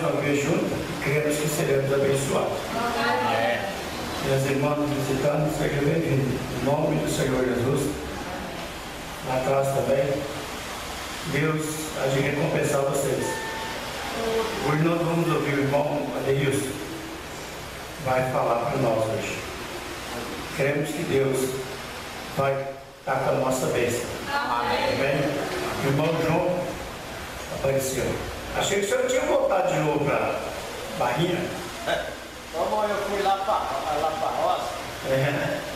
uma vez juntos, cremos que seremos abençoados. E as irmãs visitando, sejam bem-vindos. Em nome do Senhor Jesus, lá atrás também, Deus há de recompensar vocês. Hoje nós vamos ouvir o irmão Adeilson, vai falar para nós hoje. Queremos que Deus vai estar com a nossa bênção. Amém? O irmão João apareceu. Achei que o senhor tinha voltado de novo para Barrinha. Como eu fui lá para a roça,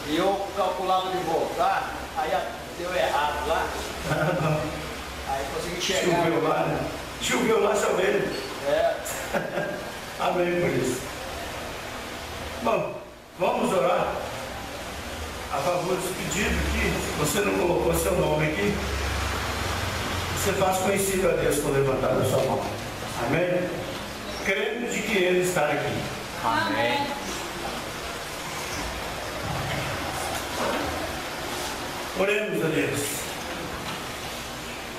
e eu calculava de voltar, aí deu errado lá. Aí consegui chegar. Choveu lá, né? Choveu lá, choveu. Amém por isso. Bom, vamos orar a favor dos pedidos aqui. Se você não colocou seu nome aqui, você faz conhecido a Deus por levantar a sua mão. Amém? Crendo de que Ele está aqui. Amém. Oremos a Deus.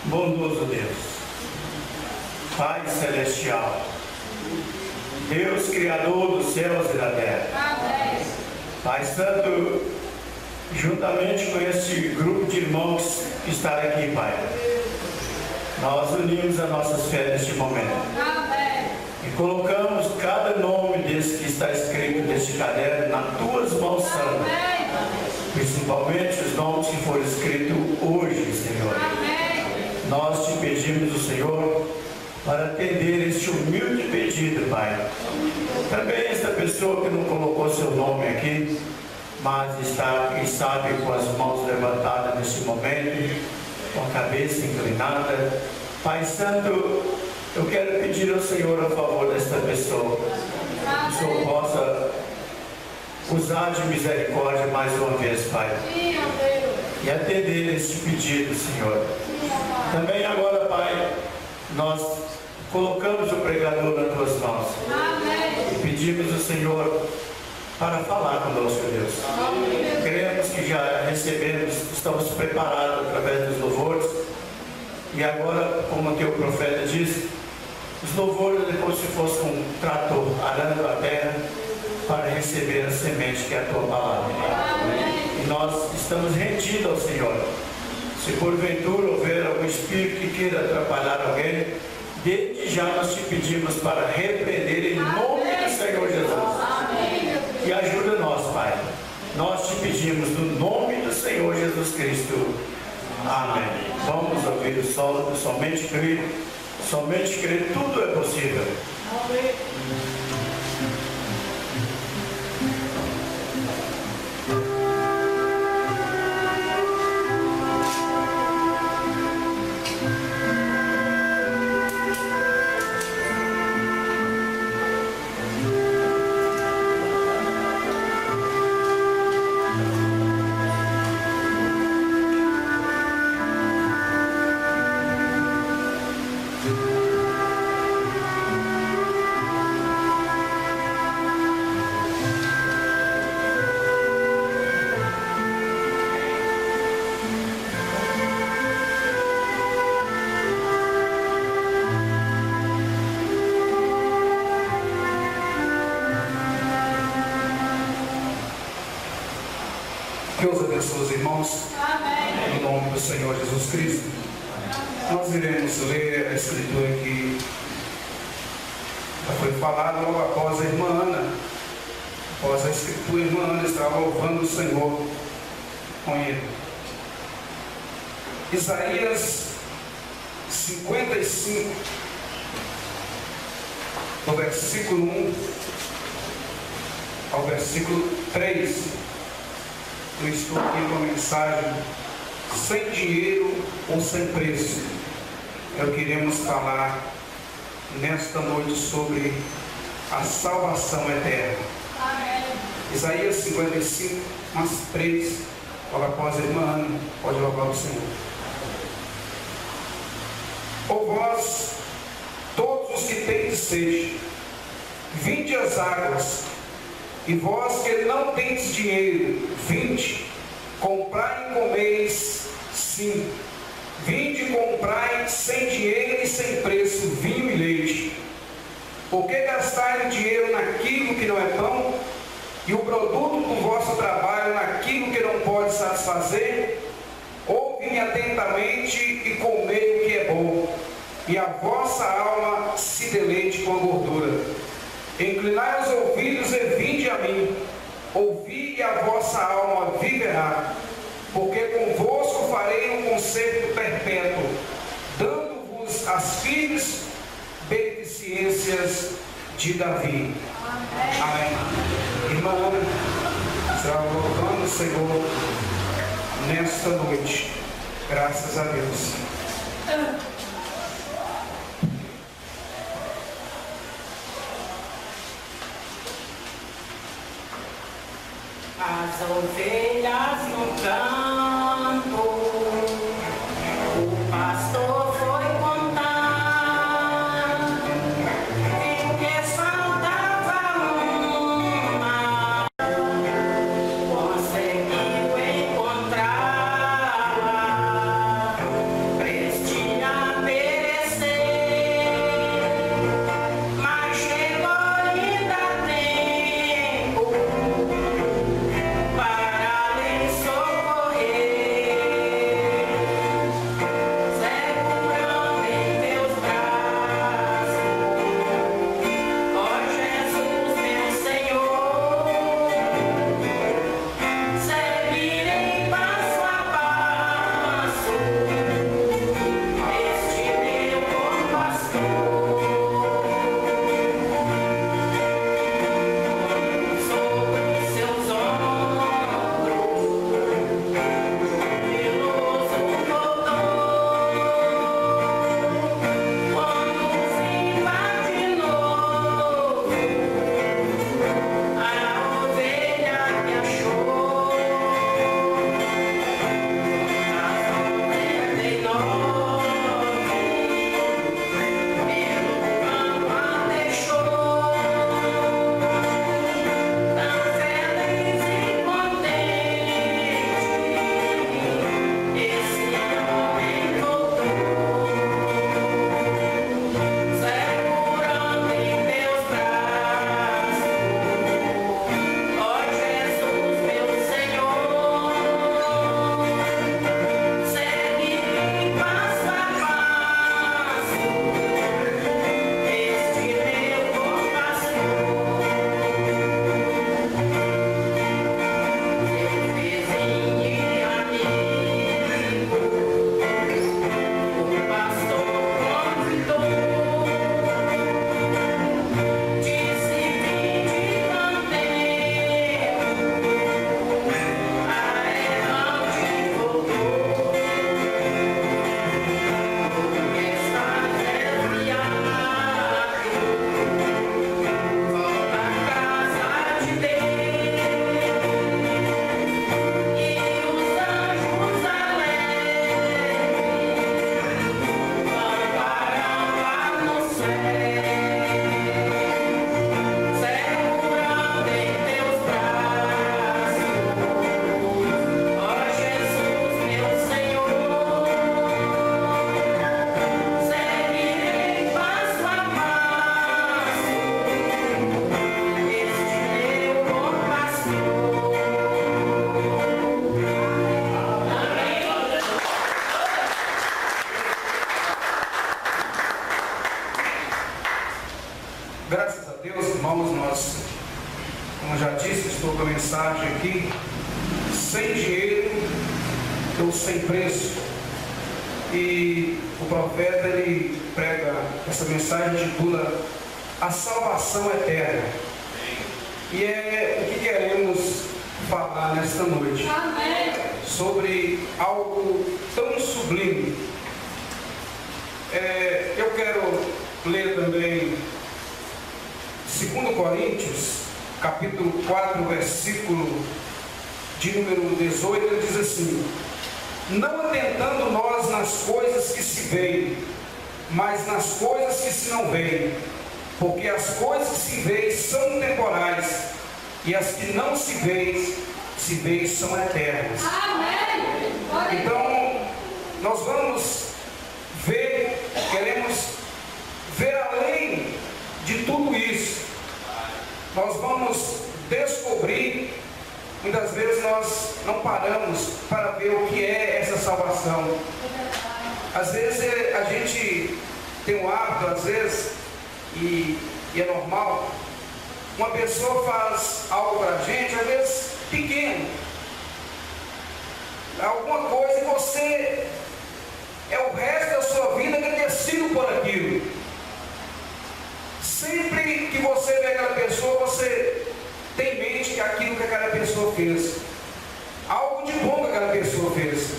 Bondoso Deus, Pai Celestial, Deus Criador dos céus e da terra. Amém. Pai Santo, juntamente com este grupo de irmãos que está aqui, Pai, nós unimos as nossas fé neste momento. Amém. E colocamos cada nome desse que está escrito neste caderno nas tuas mãos, Santo. Principalmente os nomes que foram escritos hoje, Senhor. Amém. Nós te pedimos, o Senhor, para atender este humilde pedido, Pai. Também esta pessoa que não colocou seu nome aqui, mas está, quem sabe, com as mãos levantadas nesse momento, com a cabeça inclinada. Pai Santo, eu quero pedir ao Senhor a favor desta pessoa, que o Senhor possa usar de misericórdia mais uma vez, Pai, e atender este pedido, Senhor. Também agora, Pai, nós colocamos o pregador nas tuas mãos. Amém. E pedimos ao Senhor para falar conosco, Deus. Amém. Cremos que já recebemos, estamos preparados através dos louvores. E agora, como o teu profeta diz, os louvores é como se fosse um trator arando a terra para receber a semente que é a tua palavra. Amém. E nós estamos rendidos ao Senhor. Se porventura houver algum espírito que queira atrapalhar alguém, desde já nós te pedimos para repreender em nome do Senhor Jesus. Amém. E ajuda nós, Pai. Nós te pedimos no nome do Senhor Jesus Cristo. Amém. Vamos ouvir o solo, somente crer, tudo é possível. Amém. Deus abençoe os irmãos. Amém. Em nome do Senhor Jesus Cristo. Amém. Nós iremos ler a escritura que já foi falada logo após a irmã Ana. Após a escritura, a irmã Ana estava louvando o Senhor com ele. Isaías 55, do versículo 1 ao versículo 3. Eu estou aqui com a mensagem: sem dinheiro ou sem preço. Nós queremos falar nesta noite sobre a salvação eterna. Amém. Isaías 55, umas 3, logo após a irmã Ana, pode louvar o Senhor. Ó vós, todos os que tendes sede, vinde às águas. E vós que não tendes dinheiro, vinde, comprai e comeis, sim. Vinde e comprai sem dinheiro e sem preço vinho e leite. Por que gastai dinheiro naquilo que não é pão, e o produto do vosso trabalho naquilo que não pode satisfazer? Ouve-me atentamente e comei o que é bom, e a vossa alma se deleite com a gordura. Inclinai os ouvidos e vinde a mim, ouvi e a vossa alma viverá, porque convosco farei um concerto perpétuo, dando-vos as firmes beneficências de Davi. Amém. Irmã Ana, será louvando o Senhor nesta noite. Graças a Deus. As ovelhas no campo, o pastor foi contar, em que faltava uma, conseguiu encontrá-la, prestes a perecer, mas chegou ainda tempo para lhe socorrer, segurando em teus braços, ó Jesus, meu Senhor, seguirei passo a passo este meu bom pastor, sobre seus ombros, peloso doutor, quando viva de novo a ovelha que achou, nas 99 pelo campo a deixou, tão feliz e contente, esse homem voltou, segurando em teus braços, ó Jesus, meu Senhor, seguirei passo a passo este meu bom pastor. Seu vizinho e amigo, o pastor convidou, disse: vinde canteiro, a errante voltou, porque estás desviado, volta à casa de Deus, e os anjos alegres louvarão lá no céu, segurando em teus braços, ó Jesus, meu Senhor, seguirei passo a passo este meu bom pastor. Graças a Deus, irmãos, nós, como já disse, estou com a mensagem aqui, sem dinheiro ou sem preço. E o profeta, ele prega, essa mensagem titula A Salvação Eterna. E é o que queremos falar nesta noite. Sobre algo tão sublime. Eu quero ler também 2 Coríntios, capítulo 4, versículo de número 18, diz assim: não atentando nós nas coisas que se veem, mas nas coisas que se não veem, porque as coisas que se veem são temporais, e as que não se veem são eternas. Amém. Então, nós vamos ver, queremos ver além de tudo nós vamos descobrir, muitas vezes nós não paramos para ver o que é essa salvação. Às vezes a gente tem um hábito, às vezes, e é normal, uma pessoa faz algo para a gente, às vezes pequeno, alguma coisa, e você é o resto da sua vida agradecido por aquilo. Sempre que você vê aquela pessoa, você tem em mente que aquilo que aquela pessoa fez, algo de bom que aquela pessoa fez.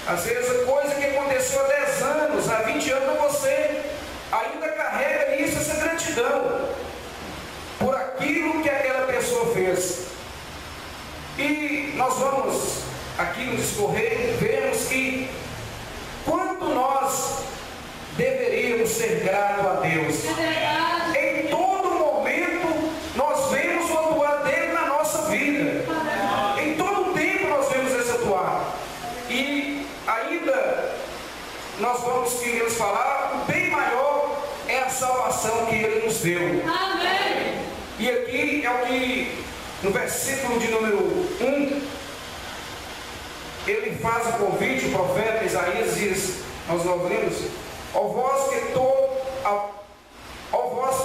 Às vezes a coisa que aconteceu há 10 anos, há 20 anos, você ainda carrega nisso essa gratidão por aquilo que aquela pessoa fez. E nós vamos aqui no discorrer, vemos que quanto nós deveríamos ser gratos a Deus. Em todo momento nós vemos o atuar dele na nossa vida. Em todo tempo nós vemos esse atuar. E ainda nós vamos querer falar, o bem maior é a salvação que ele nos deu. Amém. E aqui é o que no versículo de número 1, ele faz o convite, o profeta Isaías diz, nós lemos, ó vós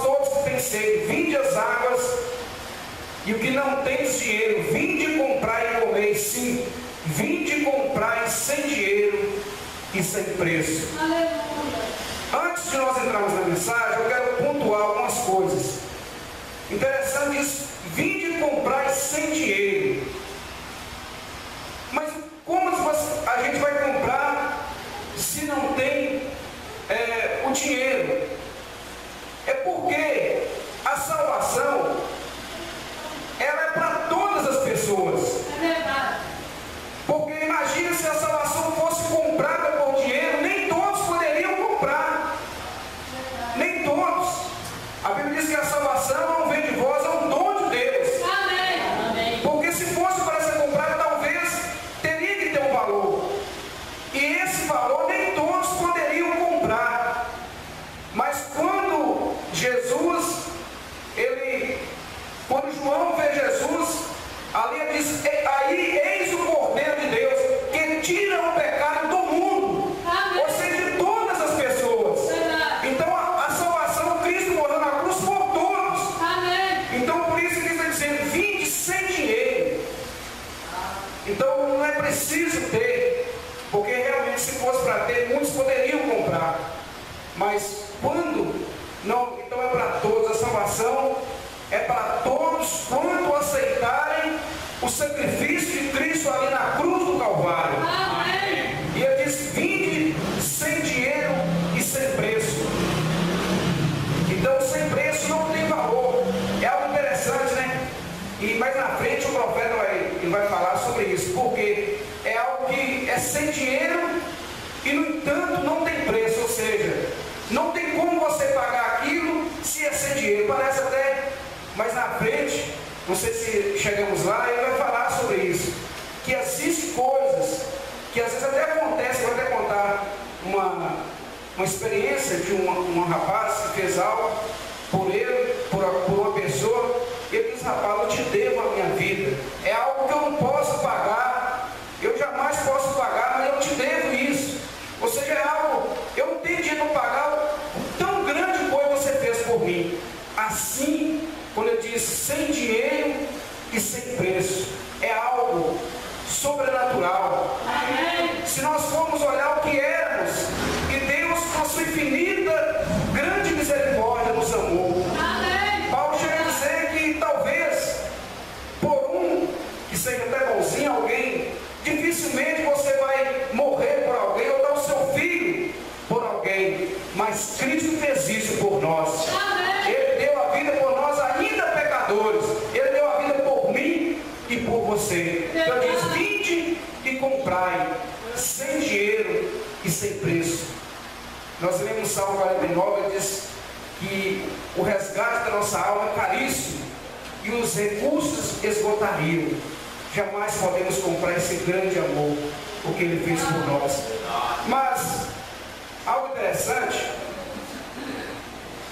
todos que têm sede, vinde às águas, e o que não tens dinheiro, vinde comprar e comer. Sim, vinde comprar sem dinheiro e sem preço. Aleluia. Antes de nós entrarmos na mensagem, eu quero pontuar algumas coisas. Interessante isso, vinde comprar sem dinheiro. Mas como a gente vai comprar se não tem o dinheiro? É porque a salvação, ela é para todas as pessoas. É verdade. Porque imagina se a salvação fosse comprada por dinheiro, nem todos poderiam comprar. Nem todos. A Bíblia diz que a salvação não vem de vós, é um dom de Deus. Amém. Porque se fosse para ser comprado, talvez teria que ter um valor. E esse valor nem todos poderiam comprar. Mas quando quando João vê Jesus, ali diz, aí eis o Cordeiro de Deus, que tira o pecado do mundo. Amém. Ou seja, de todas as pessoas. Verdade. Então a salvação, Cristo morreu na cruz por todos. Amém. Então por isso que ele está dizendo, vinde sem dinheiro. Então não é preciso ter, porque realmente se fosse para ter, muitos poderiam comprar. Mas quando não, então é para todos, a salvação é para todos quando aceitarem o sacrifício de Cristo ali na cruz do Calvário. Amém. E ele diz, vinde sem dinheiro e sem preço. Então sem preço não tem valor. É algo interessante, né? E mais na frente o profeta vai falar sobre isso, porque é algo que é sem dinheiro e no entanto não tem preço, ou seja, não tem como você pagar aquilo se é sem dinheiro. Parece até, mas na frente, não sei se chegamos lá, ele vai falar sobre isso, que existem coisas que às vezes até acontece. Eu vou até contar uma experiência de um rapaz que fez algo por ele, por uma pessoa. Ele diz, rapaz, eu te devo a minha vida, é algo que eu não posso pagar, eu jamais posso pagar, mas eu te devo isso. Ou seja, é algo, eu não tenho dinheiro para pagar, tão grande coisa você fez por mim. Assim, quando ele diz sem dinheiro e sem preço, é algo sobrenatural. Amém. Se nós formos olhar o que éramos, e Deus, com a sua infinita, grande misericórdia, nos amou. Amém. Paulo chega a dizer que talvez, por que seja até bonzinho, alguém, dificilmente você vai morrer por alguém, ou dar o seu filho por alguém, mas Cristo fez isso por nós. Amém. Ele deu a vida por nós, ainda pecadores. Ele deu a vida por mim e por você. Então diz, vinde e comprai, sem dinheiro e sem preço. Nós lemos Salmo 49, ele diz que o resgate da nossa alma é caríssimo e os recursos esgotariam. Jamais podemos comprar esse grande amor, o que ele fez por nós. Mas algo interessante,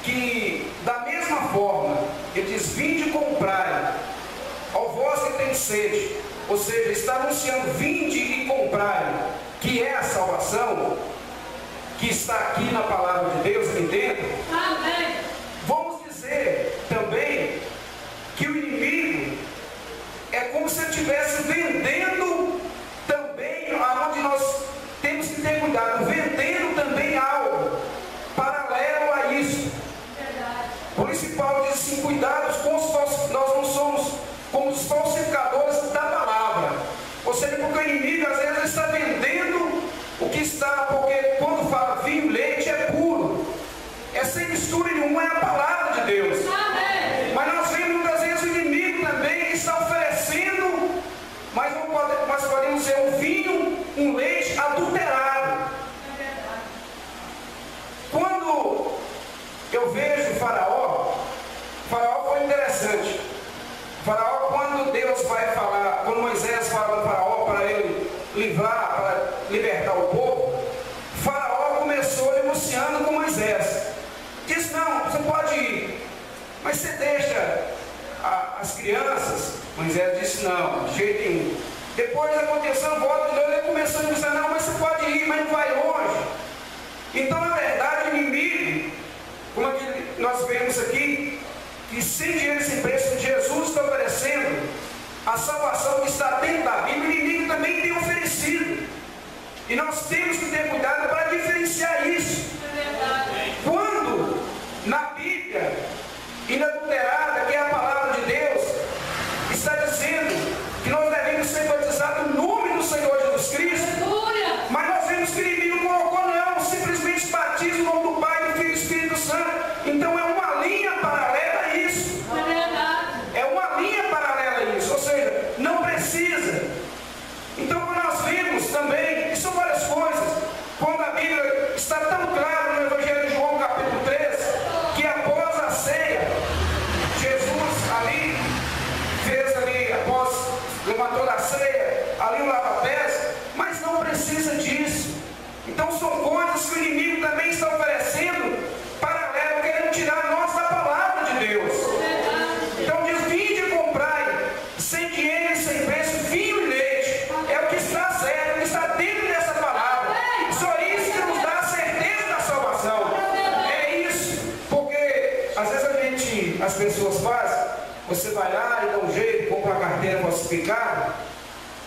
que da mesma forma Ele diz: vinde e comprai, ao vós que tem sede. Ou seja, está anunciando: vinde e comprai, que é a salvação, que está aqui na palavra de Deus, aqui dentro. Amém. Vamos dizer também que o inimigo é como se ele estivesse vendendo também, aonde nós temos que ter cuidado, vendendo também algo paralelo a isso. Por isso Paulo diz assim: cuidados com os falsos, nós não somos como os falsificadores da palavra. Ou seja, porque o inimigo às vezes está vendendo o que está, porque quando fala vinho, leite é puro, é sem mistura nenhuma, é a palavra de Deus. Amém. Mas nós vemos muitas vezes o inimigo também está oferecendo, mas podemos ser um vinho, um leite adulterado. Quando eu vejo o Faraó foi interessante. O Faraó, quando Deus vai falar, quando Moisés fala para o Faraó para ele livrar, para libertar o povo, o Faraó começou negociando com Moisés. Disse: não, você pode ir, mas você deixa as crianças? Moisés disse: não, de jeito nenhum. Depois aconteceu, volta de novo, ele começou a dizer: não, mas você pode ir, mas não vai longe. Então, na verdade, o inimigo, como aqui nós vemos aqui, que sem dinheiro e sem preço, Jesus está oferecendo a salvação que está dentro da Bíblia, o inimigo também tem oferecido. E nós temos que ter cuidado para diferenciar isso. Quando na Bíblia, inadulterada, que é a palavra de Deus, está dizendo que nós devemos ser batizados no nome do Senhor Jesus Cristo, mas nós vemos que o inimigo colocou: não, simplesmente batiza o nome do Pai, do Filho e do Espírito Santo. Então é uma linha paralela a isso. É uma linha paralela a isso, ou seja, não precisa. Então, quando nós vemos também, e são várias coisas, quando a Bíblia está tão clara no Evangelho de João, capítulo 3, que após a ceia, Jesus ali fez ali, após levantou da ceia, ali o lava-pés, mas não precisa disso. Então são coisas que o inimigo também está oferecendo paralelo, querendo tirar nós da palavra de Deus. Então diz: vinde e comprai, sem dinheiro e sem preço, vinho e leite. É o que está certo, é o que está dentro dessa palavra. Só isso que nos dá a certeza da salvação. É isso, porque às vezes as pessoas fazem, você vai lá e dá um jeito, compra uma carteira falsificada,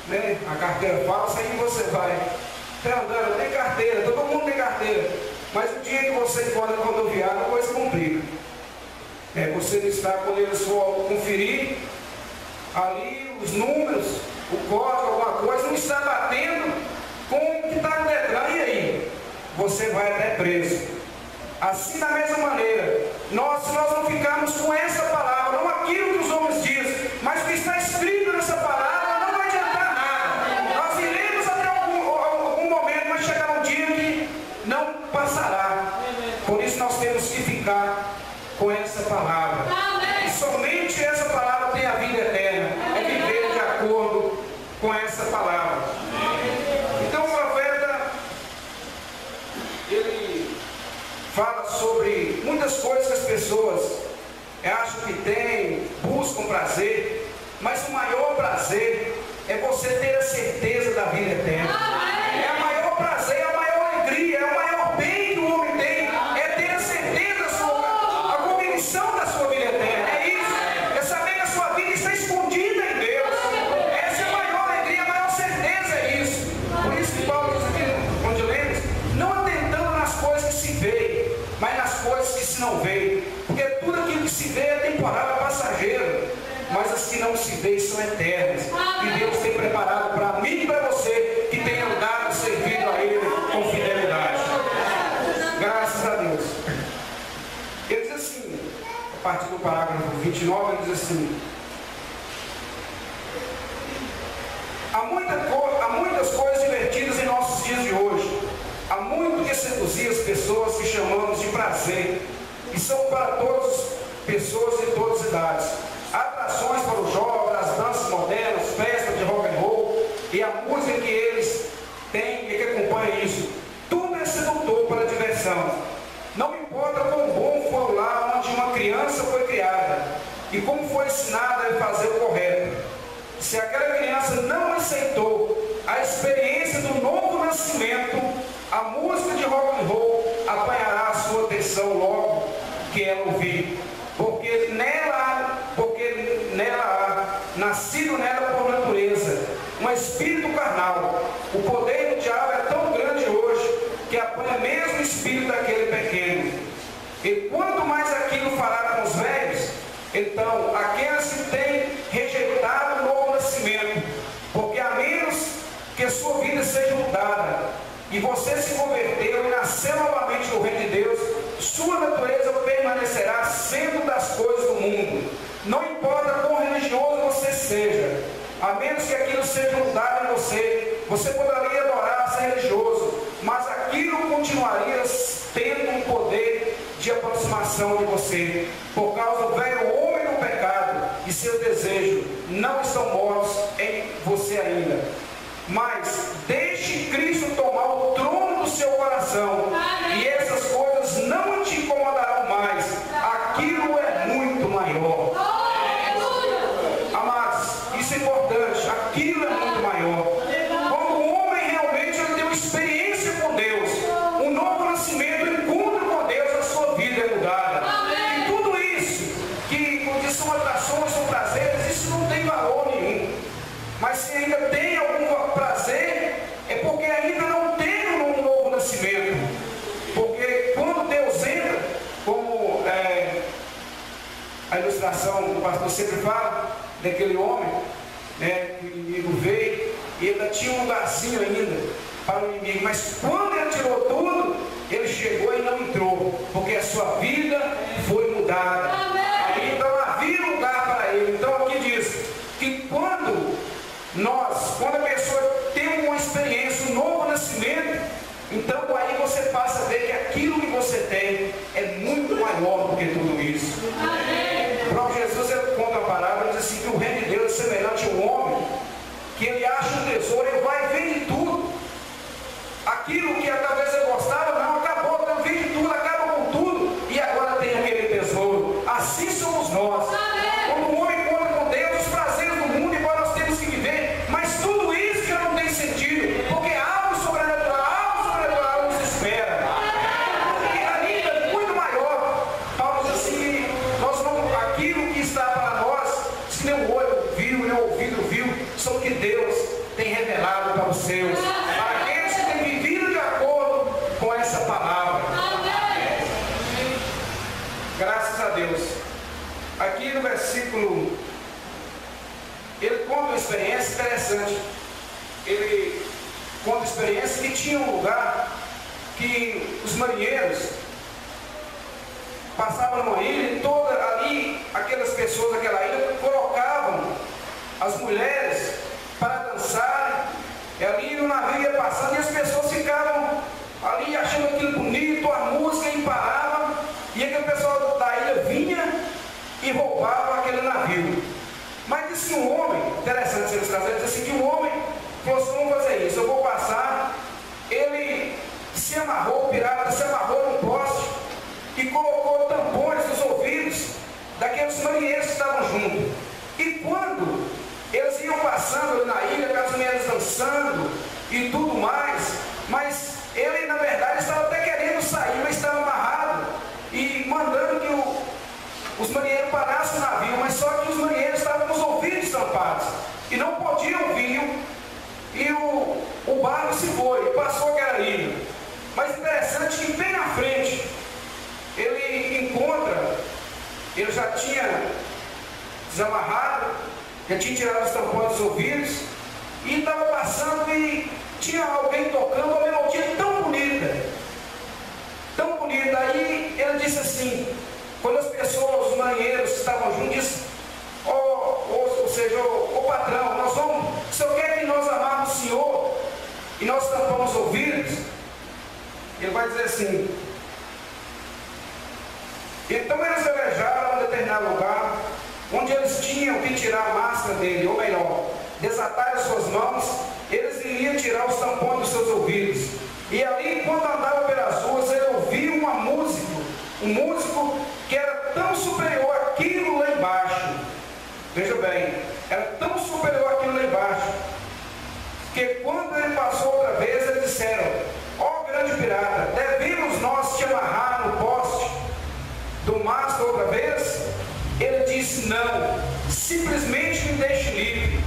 né? A carteira falsa, aí você vai andando, tem carteira, todo mundo tem carteira, mas o dia que você encontra a rodoviária, a coisa complica. Você não está, quando eles for conferir ali os números, o código, alguma coisa, não está batendo com o que está no Detran, e aí? Você vai até preso. Assim, da mesma maneira, se nós não ficarmos com essa palavra, não aquilo que os homens dizem, mas o que está escrito nessa palavra, não vai adiantar nada. Nós iremos até algum momento, mas chegará um dia que não passará. Por isso nós temos que ficar com essa palavra. E somente essa palavra tem a vida eterna. É viver de acordo com essa palavra. Então o profeta, ele fala sobre muitas coisas que as pessoas acham que têm, buscam prazer, mas o maior prazer é você ter a certeza da vida eterna. É o maior prazer, é a maior alegria, é o maior bem que o homem tem, é ter a certeza a convicção da sua vida eterna. É isso, é saber que a sua vida está escondida em Deus. Essa é a maior alegria, a maior certeza, é isso. Por isso que Paulo diz aqui, onde lemos, não atentando nas coisas que se veem, mas nas coisas que se não veem. Porque tudo aquilo que se vê é temporário, é passageiro, mas as que não se veem são eternas. E Deus tem preparado para mim e para você que tem andado servindo a Ele com fidelidade. Graças a Deus. Ele diz assim, a partir do parágrafo 29, ele diz assim: há muitas coisas divertidas em nossos dias de hoje. Há muito que seduzir as pessoas que chamamos de prazer, e são para todas pessoas de todas as idades. Há atrações para os jovens, as danças modernas, festas de rock and roll e a música que eles têm e que acompanha isso. Tudo é sedutor para a diversão. Não importa quão bom for o lar onde uma criança foi criada. e como foi ensinado a fazer o correto. Se aquela criança não aceitou a experiência do novo nascimento, a música de rock and roll apanhará a sua atenção logo que ela ouvir, porque nela há, nascido nela por natureza, um espírito carnal. O poder do diabo é tão grande hoje que apanha mesmo o espírito daquele pequeno. E quanto mais aquilo fará com os velhos, então aqueles que têm rejeitado o novo nascimento, porque a menos que sua vida seja mudada e você se converteu e nasceu novamente no reino de Deus, sua natureza permanecerá sendo das coisas do mundo. Não importa quão religioso você seja, a menos que aquilo seja mudado em você, você poderia adorar, ser religioso, mas aquilo continuaria tendo um poder de aproximação de você, por causa do velho homem do pecado e seus desejos não estão mortos em você ainda. Mas deixe Cristo tomar o trono do seu coração, e essas coisas não te incomodarão mais. Aquilo é muito maior. Amados, isso é importante. Aquilo é muito maior. Quando o homem realmente tem uma experiência com Deus, um novo nascimento, um encontro com Deus, a sua vida é mudada. E tudo isso que são atrações, são prazeres, isso não tem valor nenhum. Mas se ainda tem algum prazer, é porque ainda não tem um novo nascimento. Porque quando Deus entra, como a ilustração que o pastor sempre fala, daquele homem, que o inimigo veio, e ainda tinha um lugarzinho ainda para o inimigo. Mas quando ele tirou tudo, ele chegou e não entrou, porque a sua vida foi mudada. Aí, então havia lugar para ele. Então aqui diz que quando a pessoa tem uma experiência, um novo nascimento, então aí você passa a ver que aquilo que você tem é muito maior do que tudo isso. O próprio Jesus, ele conta a parábola, diz assim, que o reino de Deus é semelhante a um homem que ele acha um tesouro, ele vai e vende tudo. Aquilo que talvez ele gostava, não, acabou, então vende tudo, acaba com tudo, e agora tem aquele tesouro. Assim somos nós. Quando o homem encontra com Deus, os prazeres do mundo, embora nós temos que viver, mas tudo isso já não tem sentido, porque algo sobrenatural nos espera. E ainda é muito maior. Paulo diz assim, aquilo que está para nós, se nem o olho viu, nem o ouvido viu, só que Deus tem revelado para os seus, para aqueles que têm vivido de acordo com essa palavra. Graças a Deus. Aqui no versículo, ele conta uma experiência interessante. Ele conta uma experiência que tinha um lugar que os marinheiros passavam numa ilha, e toda ali, aquelas pessoas daquela ilha colocavam as mulheres para dançarem, e ali no navio ia passando, e as pessoas ficavam ali achando aquilo bonito, a música imparava, e aquele pessoal da ilha vinha e roubava aquele navio. Mas disse que um homem, interessante ser trazer, disse assim, que um homem falou assim, vamos fazer isso, eu vou passar. Ele se amarrou, o pirata se amarrou num poste e colocou tampões nos ouvidos daqueles marinheiros que estavam juntos. E quando eles iam passando na ilha, com as mulheres dançando e tudo mais, mas ele na verdade estava até querendo sair, mas estava amarrado e mandando que os marinheiros parassem o navio, mas só que os marinheiros estavam com os ouvidos tampados e não podiam ouvir, e o barco se foi, passou aquela ilha. Mas interessante que bem na frente ele encontra, ele já tinha desamarrado, já tinha tirado os tampões dos ouvidos e estava passando, e tinha alguém tocando uma melodia tão bonita, aí ele disse assim, quando as pessoas, os marinheiros estavam juntos, disse, ô patrão, o senhor quer que nós amamos o senhor e nós tampamos os ouvidos? Ele vai dizer assim, então eles velejaram a um determinado lugar, onde eles tinham que tirar a máscara dele, ou melhor, desatar as suas mãos, eles iriam tirar os tampões dos seus ouvidos. E ali, enquanto andava pelas ruas, ele ouviu um músico que era tão superior àquilo lá embaixo, veja bem, era tão superior àquilo lá embaixo, que quando ele passou outra vez, eles disseram: ó grande pirata, devemos nós te amarrar no poste do mastro outra vez? Ele disse: não, simplesmente me deixe livre.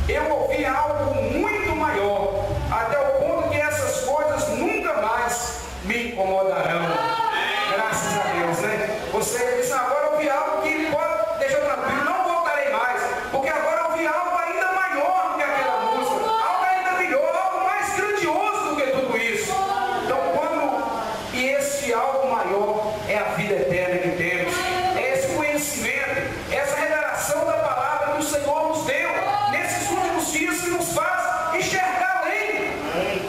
Eu ouvi algo muito maior, até o ponto que essas coisas nunca mais me incomodarão. Graças a Deus, né? Você disse: agora eu ouvi algo que pode deixar tranquilo, não voltarei mais, porque agora eu ouvi algo ainda maior do que aquela música, algo ainda melhor, algo mais grandioso do que tudo isso. Então, e esse algo maior é a vida eterna que temos, é esse conhecimento, essa revelação da palavra que o Senhor nos deu nesses últimos dias, que nos faz enxergar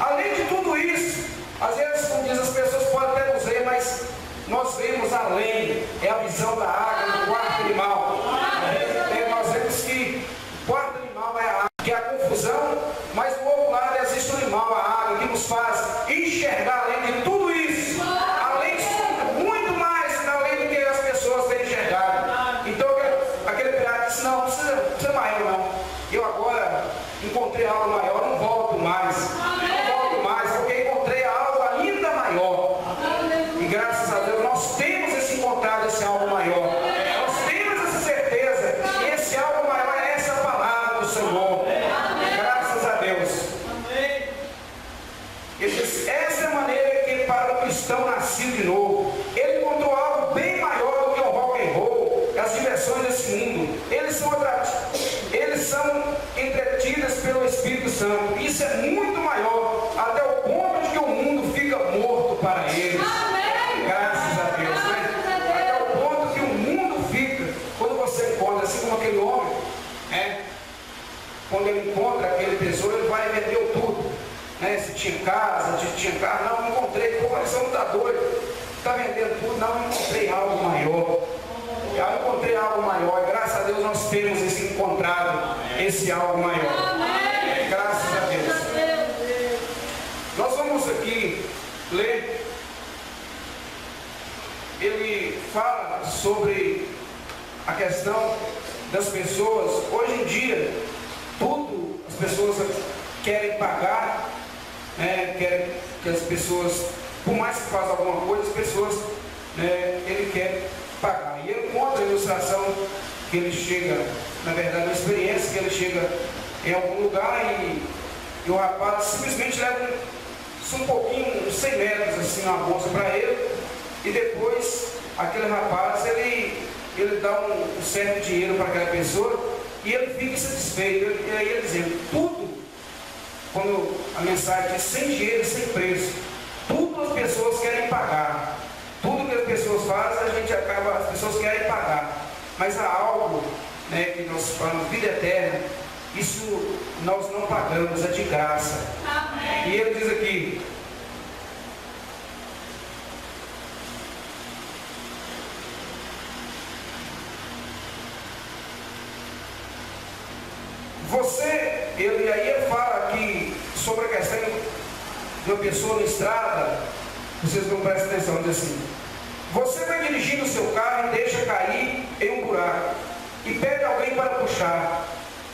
além de tudo isso. Às vezes, como diz, as pessoas podem até nos ver, mas nós vemos além, é a visão da águia do quarto animal. Nós vemos que o quarto animal é a águia, que é a confusão, mas do outro lado existe o animal, a águia, que nos faz enxergar além de tudo isso, além de muito mais, além do que as pessoas têm enxergado. Então aquele pirata disse: não precisa mais não, eu agora encontrei algo maior, não volto mais, porque encontrei algo ainda maior. E graças a Deus nós temos encontrado esse algo maior, nós temos essa certeza, e esse algo maior é essa palavra do Senhor. Graças a Deus. Ele diz: essa é a maneira que para o cristão nascido de novo, ele encontrou algo bem maior do que o rock and roll, as diversões desse mundo. Eles são entretidas pelo Espírito Santo. Isso é muito maior, até o ponto de que o mundo fica morto para eles. Graças a Deus, né? Até o ponto que o mundo fica, quando você encontra, assim como aquele homem, quando ele encontra aquele tesouro, ele vai e vendeu tudo, né? Se tinha casa, não encontrei, pô, mas você não está doido, está vendendo tudo, não encontrei algo maior. Eu encontrei algo maior, e graças a Deus nós temos encontrado esse algo maior. Graças a Deus. Nós vamos aqui ler. Ele fala sobre a questão das pessoas. Hoje em dia, tudo as pessoas querem pagar, querem que as pessoas, por mais que façam alguma coisa, as pessoas, ele quer pagar. E ele conta a ilustração que ele chega, na verdade, uma experiência que ele chega em algum lugar e o rapaz simplesmente leva um pouquinho, uns 100 metros assim, uma bolsa para ele, e depois aquele rapaz ele dá um certo dinheiro para aquela pessoa e ele fica satisfeito. E aí ele dizendo: tudo, quando a mensagem diz sem dinheiro, sem preço, tudo as pessoas querem pagar. Tudo que as pessoas fazem, as pessoas querem pagar. Mas há algo, que nós falamos, vida eterna, isso nós não pagamos, é de graça. Amém. E ele diz aqui: ele fala aqui sobre a questão de uma pessoa na estrada. Vocês não prestam atenção, diz assim: você vai dirigindo o seu carro e deixa cair em um buraco e pede alguém para puxar.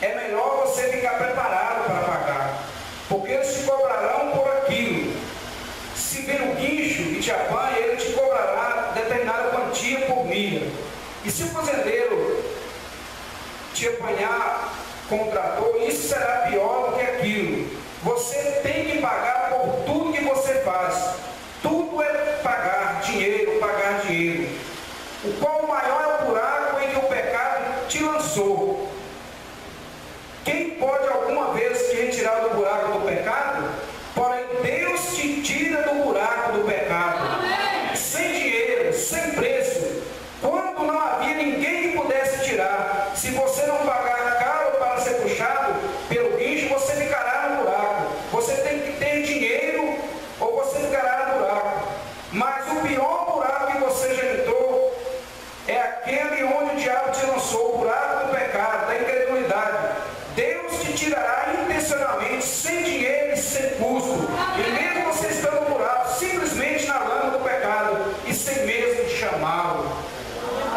É melhor você ficar preparado para pagar, porque eles te cobrarão por aquilo. Se vir um guincho e te apanha, ele te cobrará determinada quantia por milha. E se o fazendeiro te apanhar com o trator, isso será pior do que aquilo. Você tem que pagar por tudo que você faz. Tudo é pagar dinheiro. O qual maior é o buraco em que o pecado te lançou. Quem pode alguma vez te retirar do buraco do pecado? Porém, Deus te tira do buraco do pecado. Amém. Sem dinheiro, sem preço. Quando não havia ninguém que pudesse tirar. Se você não pagar caro para ser puxado pelo guincho, você ficará no buraco. Você tem que ter dinheiro ou você ficará no buraco. Mas o pior buraco que você já entrou é aquele onde o diabo te lançou, o buraco do pecado, da incredulidade. Deus te tirará intencionalmente, sem dinheiro e sem custo. E mesmo você estando no buraco, simplesmente na lama do pecado, e sem mesmo chamá-lo.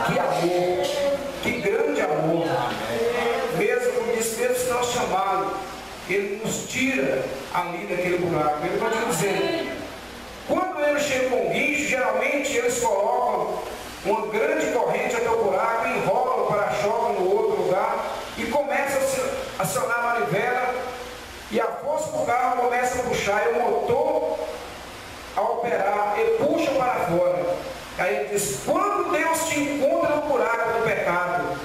Que amor, que grande amor. Ele nos tira ali daquele buraco. Ele vai te dizer, quando ele chega com o guincho, geralmente eles colocam uma grande corrente até o buraco, enrolam o para-choque no outro lugar e começa a acionar a manivela e a força do carro começa a puxar e o motor a operar e puxa para fora. Aí ele diz, quando Deus te encontra no buraco do pecado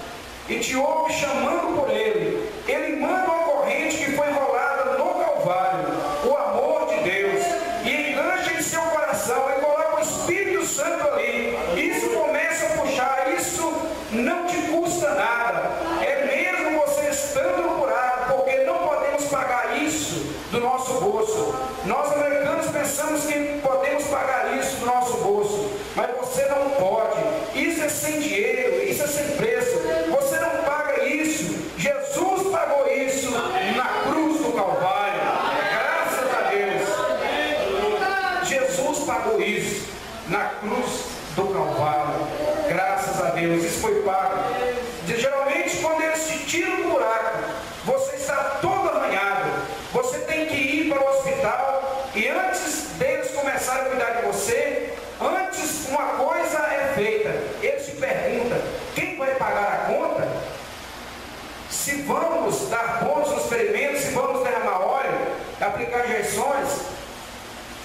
e te ouve chamando por ele, ele manda uma corrente que foi enrolada no Calvário, o amor de Deus, e engancha em seu coração e coloca o Espírito Santo ali. Isso começa a puxar, isso não te custa nada. É mesmo você estando no buraco, porque não podemos pagar isso do nosso bolso. Nós americanos pensamos que podemos pagar isso do nosso bolso, mas você não pode. Isso é sem dinheiro, isso é sem preço. Você não paga isso. Jesus pagou isso na cruz do Calvário. Graças a Deus. Jesus pagou isso na cruz do Calvário. Graças a Deus. Isso foi pago. Geralmente, quando eles te tiram do buraco, você está todo arranhado. Você tem que ir para o hospital e antes deles começarem a cuidar de você, antes uma coisa é feita. Eles te perguntam, quem vai pagar a conta? Se vamos dar bônus nos experimentos, se vamos derramar óleo, aplicar injeções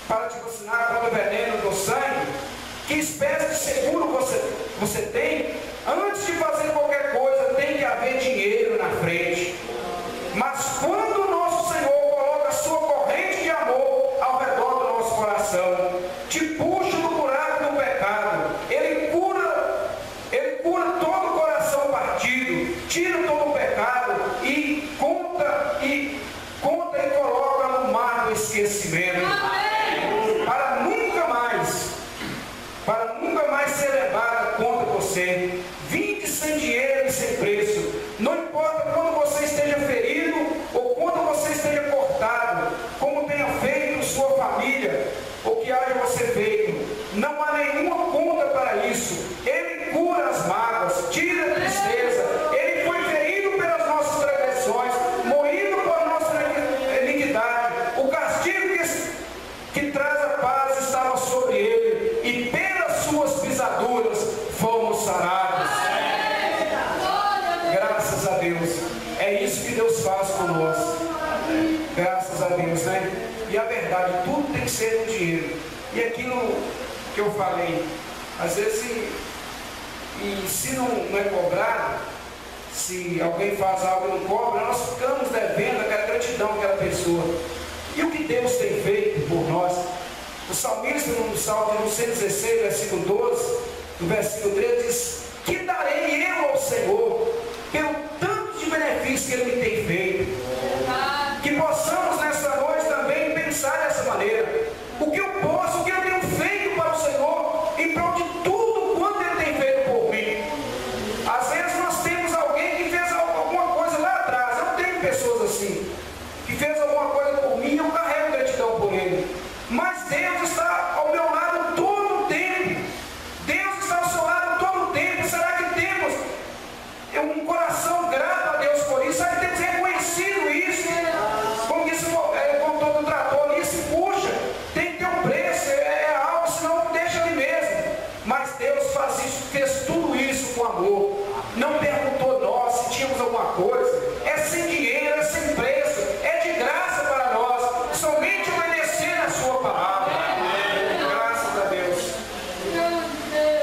para te vacinar contra o veneno do sangue, que espécie de seguro você tem? Antes de fazer qualquer coisa, tem que haver dinheiro na frente. Mas quando o nosso Senhor coloca a sua corrente de amor ao redor do nosso coração, te puxa do buraco do pecado, Ele cura todo o coração partido, tira todo o pecado e conta e coloca no mar do esquecimento. Para nunca mais ser levada contra você. Vinde sem dinheiro e sem preço. Não importa quando você esteja ferido ou quando você esteja cortado, como tenha feito sua família, ou que haja você feito. Não há nenhuma conta para isso. Ele cura as mágoas, tira a tristeza. Ele foi ferido pelas nossas transgressões, moído por nossa iniquidade. O castigo que traz a paz estava sobre ele, e pelas suas pisaduras fomos sarados. Graças a Deus. É isso que Deus faz por nós. Graças a Deus, né? E a verdade, tudo tem que ser no dinheiro. E aquilo que eu falei, às vezes, se não é cobrado, se alguém faz algo e não cobra, nós ficamos devendo aquela gratidão àquela pessoa. E o que Deus tem feito por nós? O salmista, no Salmo 116, versículo 12, no versículo 13, diz, que darei eu ao Senhor pelo tanto de benefício que Ele me tem feito. Que possamos nessa noite também pensar dessa maneira. O que eu posso, o que eu tenho feito para o Senhor, em prol de tudo quanto Ele tem feito por mim. Às vezes nós temos alguém que fez alguma coisa lá atrás. Eu tenho pessoas assim, que fez alguma coisa por mim e eu carrego gratidão por ele. Mas Deus está ao meu lado todo o tempo. Deus está ao seu lado todo o tempo. Será que temos um coração grato a Deus por isso? Será que temos reconhecido isso? Como disse como todo trator ali, se puxa, tem que ter um preço, é algo, senão deixa ali mesmo. Mas Deus faz isso, fez tudo isso com amor. Não perguntou nós se tínhamos alguma coisa. É sem dinheiro, é sem preço, é de graça para nós. Somente obedecer a sua palavra. Graças a Deus.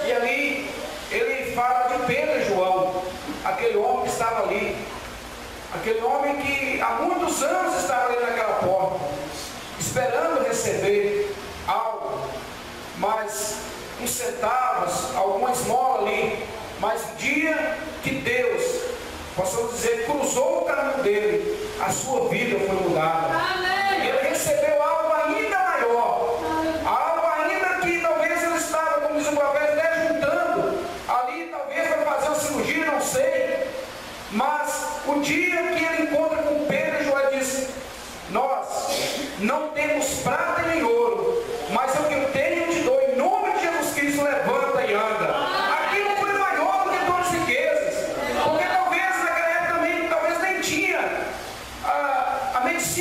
E ali ele fala de Pedro e João, aquele homem que estava ali, aquele homem que há muitos anos estava ali naquela porta, esperando receber algo, mas uns centavos, alguma esmola ali. Mas o dia que Deus, possamos dizer, cruzou o caminho dele, a sua vida foi mudada. Ele recebeu algo ainda maior, algo ainda que talvez ele estava, como diz o profeta, até juntando ali, talvez para fazer uma cirurgia, não sei. Mas o dia que ele encontra com Pedro e João, diz, nós não temos prata nem ouro, mas o que eu tenho te dou, em nome de Jesus Cristo, levanta e anda. Aquilo foi maior do que todas as riquezas, porque talvez naquela época também, talvez nem tinha a medicina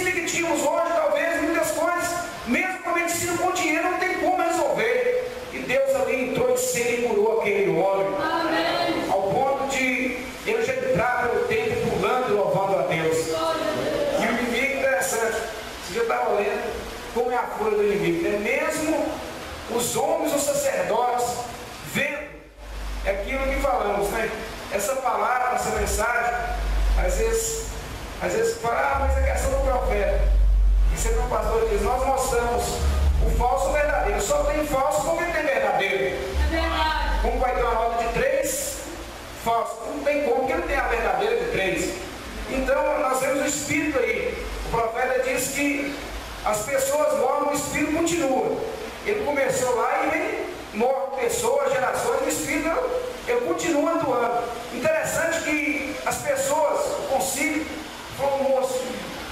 essa palavra, essa mensagem, às vezes fala, mas é questão do profeta. E sempre o pastor diz, nós mostramos o falso e o verdadeiro. Só tem falso porque tem verdadeiro. É verdade. Como vai ter uma roda de 3 falsos? Não tem como, porque não tem a verdadeira de 3. Então nós vemos o Espírito aí. O profeta diz que as pessoas morrem, o Espírito continua. Ele começou lá e ele morre pessoas, gerações, o Espírito ele continua atuando. Interessante que as pessoas, o concílio, falam, moço,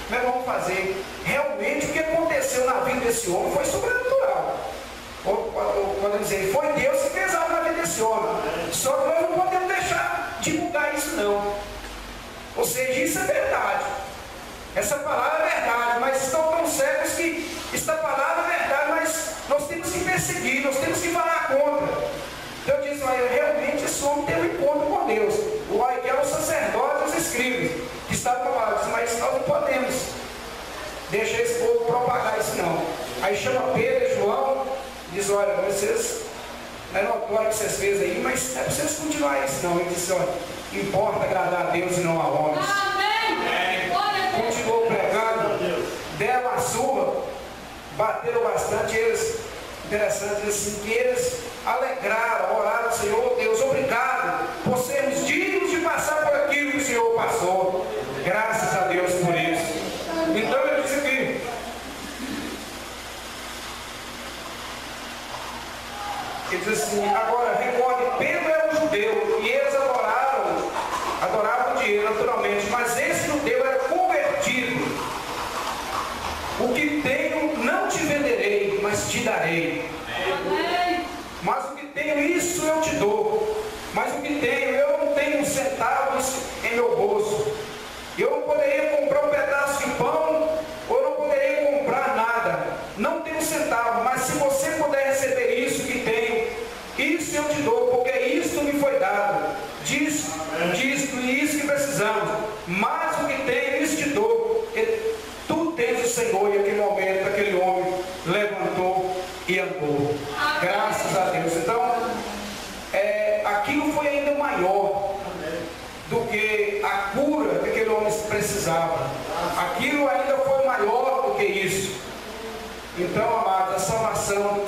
como é que vamos fazer? Realmente o que aconteceu na vida desse homem foi sobrenatural. Ou podemos dizer, foi Deus que fez algo na vida desse homem. Só que nós não podemos deixar divulgar isso não. Ou seja, isso é verdade. Essa palavra é verdade, mas estão tão cegos que esta palavra é verdade, mas nós temos que perseguir, nós temos que falar contra. Então eu disse, olha, realmente esse homem tem um encontro com Deus. O Ariel, o sacerdote, os escribas, que estavam com a palavra, mas nós não podemos deixar esse povo propagar isso não. Aí chama Pedro e João, diz, olha, vocês, não é notório que vocês fez aí, mas é para vocês continuarem isso não. Ele disse, olha, importa agradar a Deus e não a homens. Amém. Continuou pregando, deram a surra, bateram bastante, eles, interessante assim, que eles alegraram, oraram, Senhor Deus, obrigado por sermos dignos de passar por aquilo que o Senhor passou. Graças a Deus por isso. Então ele disse aqui, ele diz assim, agora recorde, Pedro era um judeu e eles adoravam o dinheiro naturalmente, mas esse judeu era convertido. O que tenho não te venderei, mas te darei. Amém. Mas o que tenho, isso eu te dou. Mas o que tenho, eu não tenho centavos em meu bolso. Eu não poderia comprar um pedaço de pão, ou eu não poderia comprar nada. Não tenho centavo, mas se você puder receber isso que tenho, isso eu te dou, porque isto me foi dado. Disto e isso que precisamos. Mas o que tenho, isso te dou. Tu tens o Senhor. E naquele momento, aquele homem levantou e andou. Graças a Deus. Então, aquilo foi ainda maior do que a cura que aquele homem precisava. Aquilo ainda foi maior do que isso. Então, amados, a salvação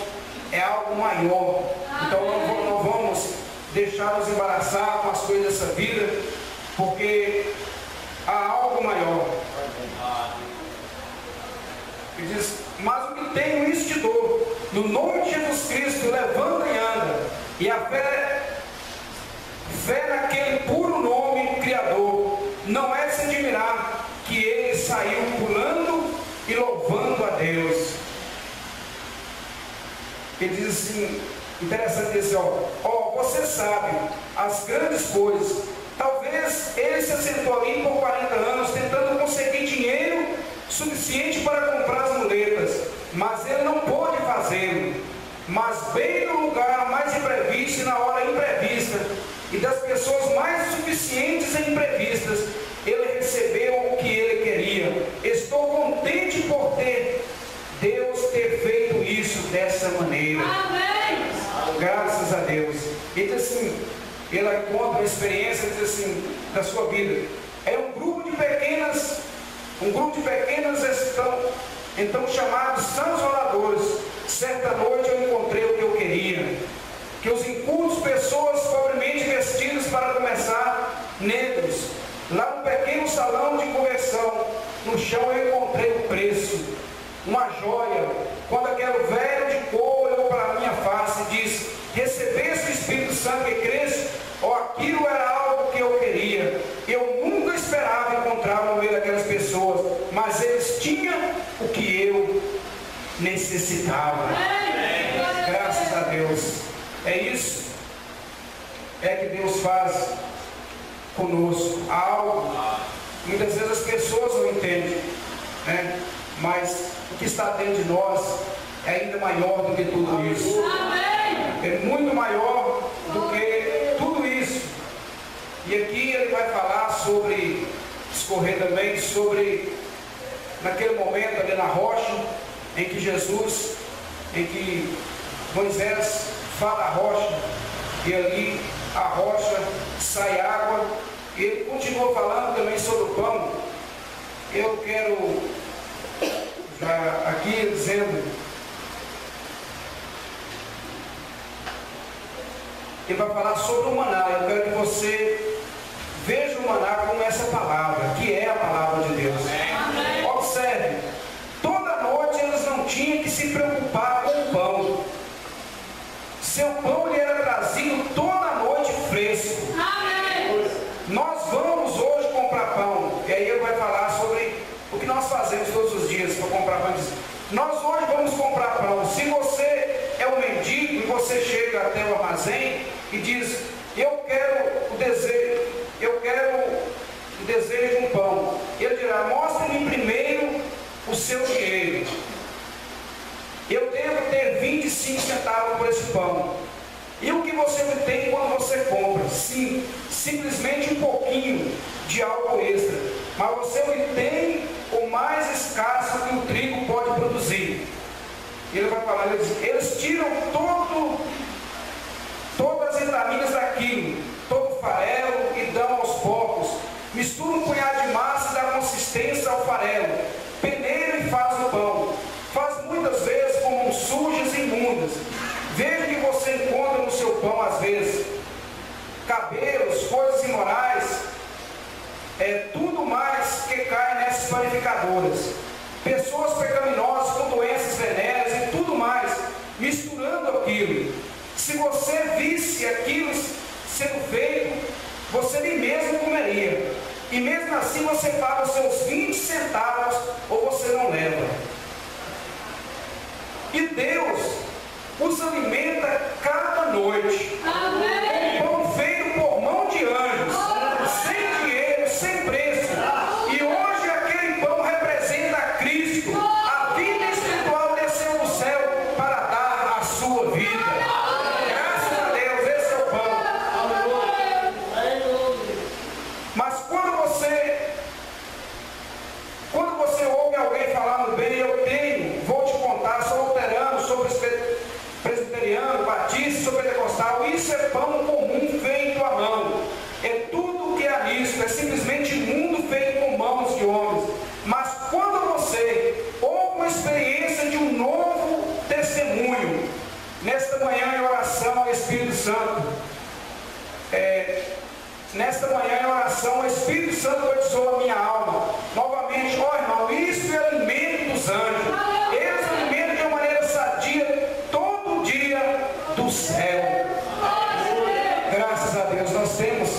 é algo maior. Então, não vamos deixar nos embaraçar com as coisas dessa vida, porque há algo maior. Ele diz, mas o que tenho, isso te dou. No nome de Jesus Cristo, levanta e anda. E a fé naquele puro nome Criador, não é de se admirar que ele saiu pulando e louvando a Deus. Ele diz assim, interessante dizer, você sabe as grandes coisas. Talvez ele se assentou ali por 40 anos tentando conseguir dinheiro suficiente para comprar as muletas, mas ele não pôde fazê-lo. Mas bem no lugar mais imprevisto e na hora imprevista, e das pessoas mais suficientes e imprevistas, ele recebeu o que ele queria. Estou contente por Deus ter feito isso dessa maneira. Amém. Graças a Deus. Ele diz assim, ele conta a experiência, diz assim, da sua vida. É um grupo de pequenas então chamados santos oradores. Certa noite eu encontrei o que eu queria, que os incultos, pessoas pobremente vestidas para começar, negros, lá no pequeno salão de conversão, no chão eu encontrei o preço, uma joia. Quando aquele velho de cor olhou para a minha face e disse, recebeste o Espírito Santo e cresce? Aquilo era algo que eu queria. Eu nunca esperava encontrar no meio daquelas pessoas, mas eles tinham o que eu necessitava. Graças a Deus. É isso que Deus faz conosco. Algo, muitas vezes as pessoas não entendem, né? Mas o que está dentro de nós é ainda maior do que tudo isso. É muito maior do que tudo isso. E aqui ele vai falar sobre, discorrer também sobre, naquele momento ali na rocha, em que Moisés fala a rocha, e ali a rocha, sai água. E ele continuou falando também sobre o pão. Eu quero já aqui dizendo, ele vai falar sobre o maná. Eu quero que você veja o maná como essa palavra, que é a palavra de Deus. Amém. Observe, toda noite eles não tinham que se preocupar com o pão. Seu pão lhe era trazido toda noite fresco. Amém. Nós vamos hoje comprar pão. E aí ele vai falar sobre o que nós fazemos todos os dias para comprar pão. Nós hoje vamos comprar pão. Se você é um mendigo e você chega até o armazém e diz, eu quero o desejo de um pão. Ele dirá, mostre-me primeiro o seu dinheiro. Eu devo ter 25 centavos por esse pão. E o que você tem quando você compra? Sim, simplesmente um pouquinho de algo extra. Mas você tem o mais escasso que o trigo pode produzir. Ele vai falar, eles tiram todas as vitaminas daquilo, todo o farelo e dão aos porcos. Mistura um punhado de massa e dá consistência ao farelo. Peneira e faz o pão. Faz muitas vezes com mãos sujas e imundas. Veja que você encontra no seu pão às vezes cabelos, coisas imorais, tudo mais que cai nessas panificadoras. Pessoas pecaminosas com doenças venéreas e tudo mais, misturando aquilo. Se você visse aquilo sendo feito, você nem mesmo comeria. E mesmo assim você paga os seus 20 centavos ou você não leva. E Deus os alimenta cada noite. Amém. Com pão feito por mão de anjos, sem dinheiro, sem preço. E hoje aquele pão representa a Cristo. A vida espiritual desceu do céu para dar a sua vida. Graças a Deus, esse é o pão. Mas quando você ouve alguém falando bem, vou te contar, sou luterano, sou presbiteriano, batista, sou pentecostal, isso é pão comum feito à mão. É tudo que há nisso, é simplesmente mundo feito com mãos de homens. Mas quando você ouve uma experiência de um novo testemunho, nesta manhã em oração ao Espírito Santo, nesta manhã em oração, o Espírito Santo batizou a minha alma. Novamente, irmão, isso é alimento dos anjos. Eles alimentam de uma maneira sadia todo dia do céu. Graças a Deus, nós temos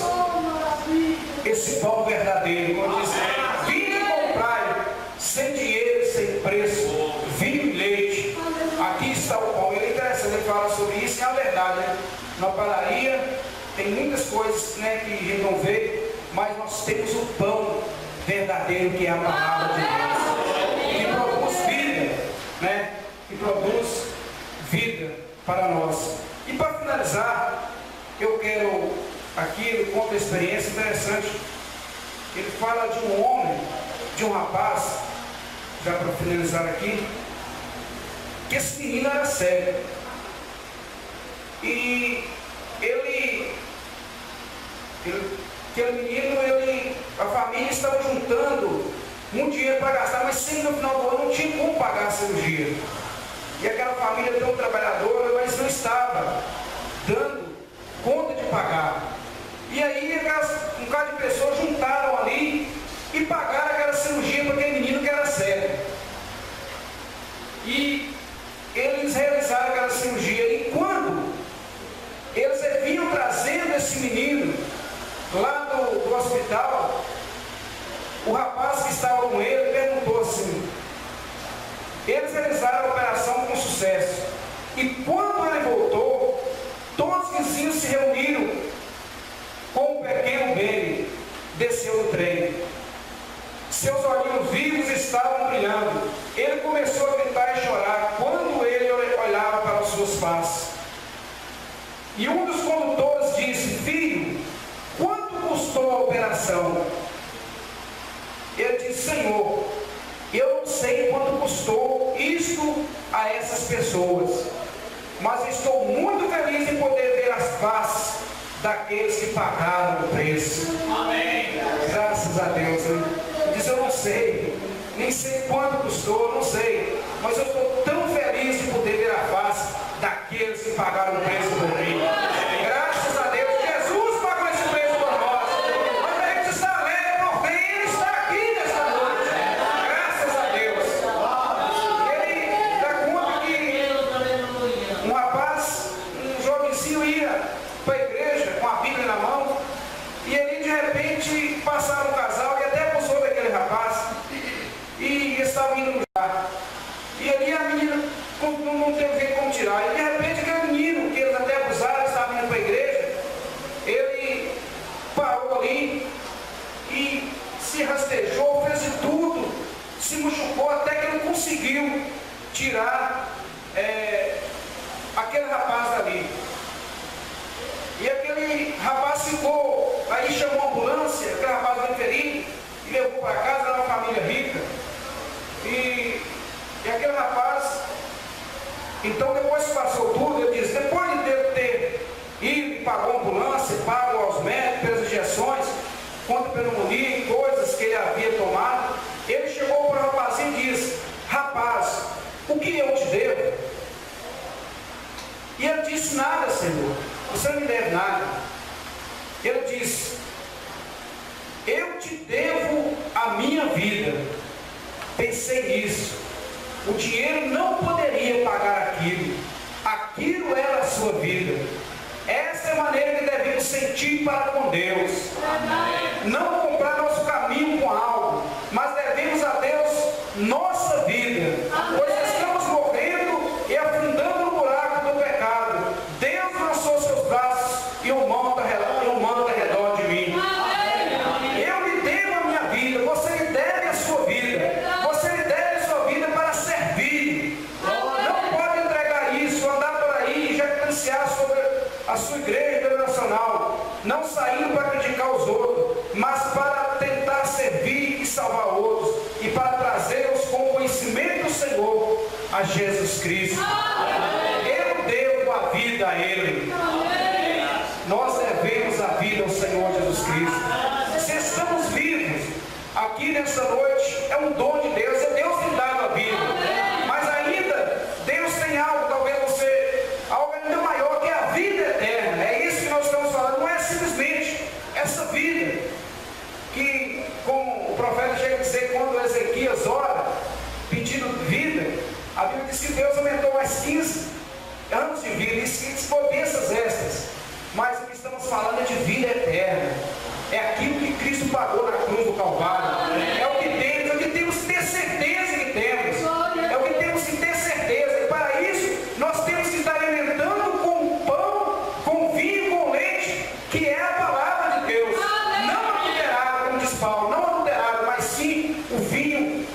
esse pão verdadeiro. Como diz, vinde comprar sem dinheiro, sem preço, vinho e leite. Aqui está o pão. Ele é interessante, ele fala sobre isso, é a verdade. Né? Na padaria tem muitas coisas, né, que a gente não vê, mas nós temos o pão verdadeiro, que é a palavra de Deus, que produz vida, né, que produz vida para nós. E para finalizar, eu quero aqui, ele conta uma experiência interessante. Ele fala de um homem, de um rapaz, já para finalizar aqui, que esse menino era cego. E aquele menino, a família estava juntando um dinheiro para gastar, mas sempre no final do ano não tinha como pagar a cirurgia. E aquela família tão trabalhadora, mas não estava dando conta de pagar. E aí um bocado de pessoas juntaram ali e pagaram aquela cirurgia para aquele menino que era cego. E eles realizaram aquela cirurgia. E quando eles vinham trazendo esse menino lá do hospital, o rapaz que estava com ele perguntou assim, eles realizaram a operação com sucesso, e quando ele voltou, todos os vizinhos se reuniram com o pequeno Benny, desceu do trem, seus olhinhos vivos estavam brilhando, ele começou a gritar e chorar quando ele olhava para as suas faces, e um dos condutores disse, filho, quanto custou a operação? Ele disse, Senhor, eu não sei quanto custou isto a essas pessoas, mas estou muito feliz em poder ver as faces daqueles que pagaram o preço. Amém. Graças a Deus. Diz, eu não sei, nem sei quanto custou, não sei, mas eu estou tão feliz de poder ver a face daqueles que pagaram o preço por mim. Graças a Deus, Jesus pagou esse preço por nós. Nós devemos estar alegres porque Ele está aqui nesta noite. Graças a Deus. Ele dá conta que um rapaz, um jovenzinho ia para a igreja com a Bíblia na mão, e ali de repente passaram um casal e até abusou daquele rapaz, e estava indo no lugar. E ali a menina não teve como tirar. E de repente aquele menino, que eles até abusaram, estava indo para a igreja, ele parou ali e se rastejou, fez de tudo, se machucou até que ele conseguiu tirar aquele rapaz dali. E aquele rapaz ficou, aí chamou a ambulância, aquele rapaz foi ferido e levou para casa, era uma família rica. E aquele rapaz, então depois que passou tudo, ele disse, depois de ter ido e pagou a ambulância, pagou aos médicos pelas injeções, contra pneumonia e coisas que ele havia tomado, ele chegou para o rapazinho e disse, rapaz, o que eu te devo? E ele disse, nada, Senhor, você não me deve nada. Ele disse, eu te devo a minha vida. Pensei nisso. O dinheiro não poderia pagar aquilo. Aquilo era a sua vida. Essa é a maneira que devemos sentir para com Deus. Não comprar nosso caminho com algo, mas devemos a Deus nossa vida. Pois estamos morrendo e afundando no buraco do pecado. Deus lançou seus braços e o manto ao redor de mim. Eu lhe devo a minha vida, você lhe deve a sua vida. Você lhe deve a sua vida para servir. Não pode entregar isso, andar por aí e jactanciar sobre a sua igreja nacional, não saindo para criticar os outros, mas para tentar servir e salvar outros, e para trazê-los com o conhecimento do Senhor a Jesus Cristo. Eu devo a vida a Ele. Nós devemos a vida ao Senhor Jesus Cristo. Se estamos vivos aqui nesta noite, é um dom de Deus, é Deus que dá a vida. Mas ainda, Deus tem algo, talvez algo ainda maior, que é a vida eterna. É isso que nós estamos falando, não é simplesmente essa vida, que, como o profeta chega a dizer, quando Ezequias ora, pedindo vida, a Bíblia diz que Deus aumentou mais 15 anos de vida, e se for bênçãos estas. Mas o que estamos falando é de vida eterna. É aquilo que Cristo pagou na cruz do Calvário. É o que temos que ter certeza que temos. É o que temos que ter certeza. E para isso, nós temos que estar alimentando com pão, com vinho, com leite, que é a palavra de Deus. Não adulterado, como diz Paulo, não adulterado, mas sim o vinho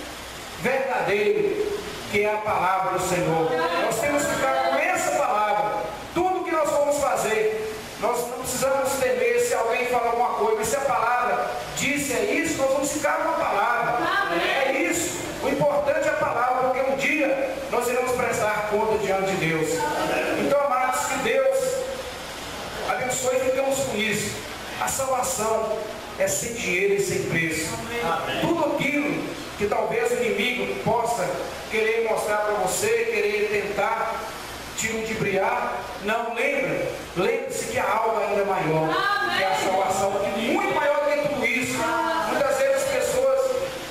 verdadeiro, que é a palavra do Senhor. Nós temos que ficar com essa palavra. Tudo que nós vamos fazer, nós não precisamos temer se alguém fala alguma coisa, mas se a palavra disse é isso, nós vamos ficar com a palavra. É isso. O importante é a palavra, porque um dia nós iremos prestar conta diante de Deus. Então, amados, que Deus abençoe e ficamos com isso. A salvação é sem dinheiro e sem preço. Tudo aquilo que talvez o inimigo possa querer mostrar para você, querer tentar te ludibriar, não, lembre-se que há algo ainda maior, que é a salvação, que é muito maior do que tudo isso. Muitas vezes as pessoas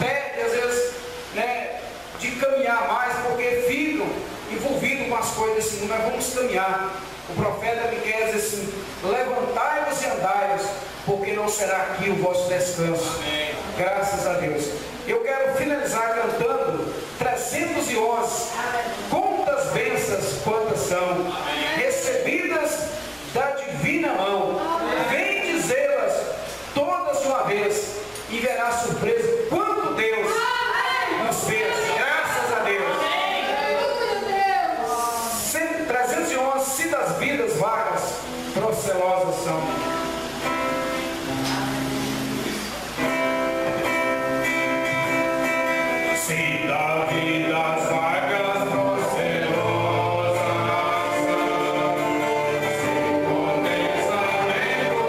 perdem, às vezes, de caminhar mais, porque ficam envolvidos com as coisas desse mundo. Nós vamos caminhar. O profeta Miqueias diz assim, levantai-vos e andai-vos, porque não será aqui o vosso descanso. Amém. Graças a Deus. Eu quero finalizar cantando 311. Quantas bênçãos, quantas são recebidas da divina mão. Vem dizê-las todas de uma vez e verá surpresa quanto Deus nos fez. Graças a Deus. 311. Se das vidas vagas, procelosas são. Se da vida as vagas procelosas, se condensamento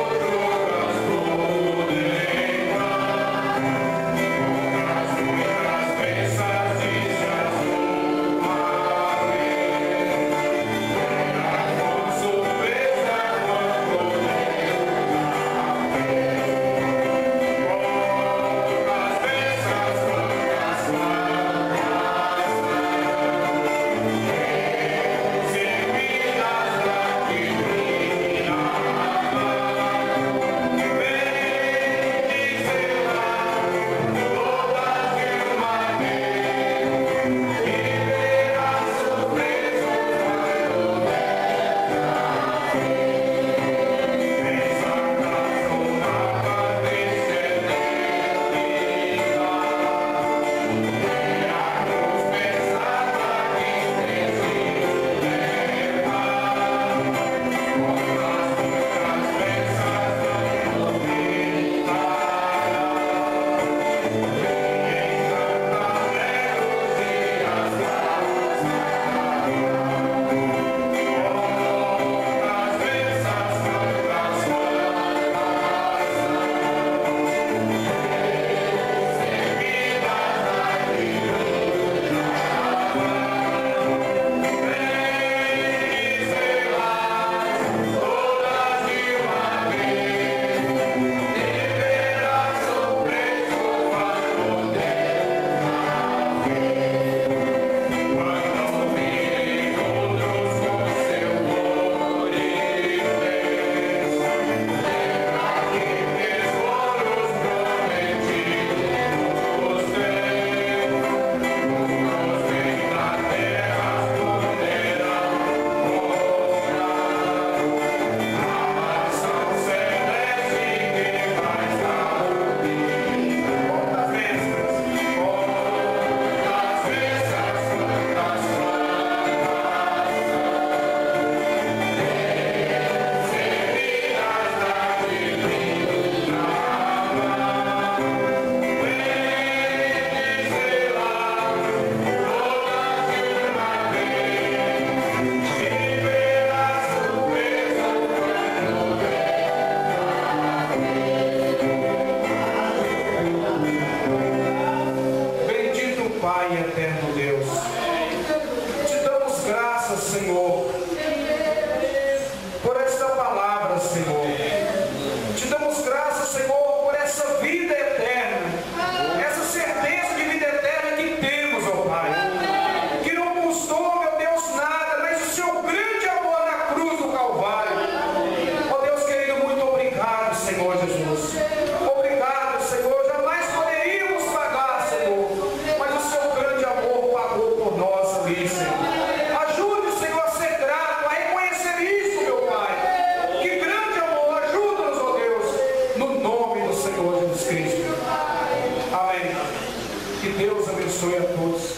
Que Deus abençoe a todos,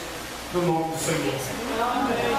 no nome do Senhor. Amém.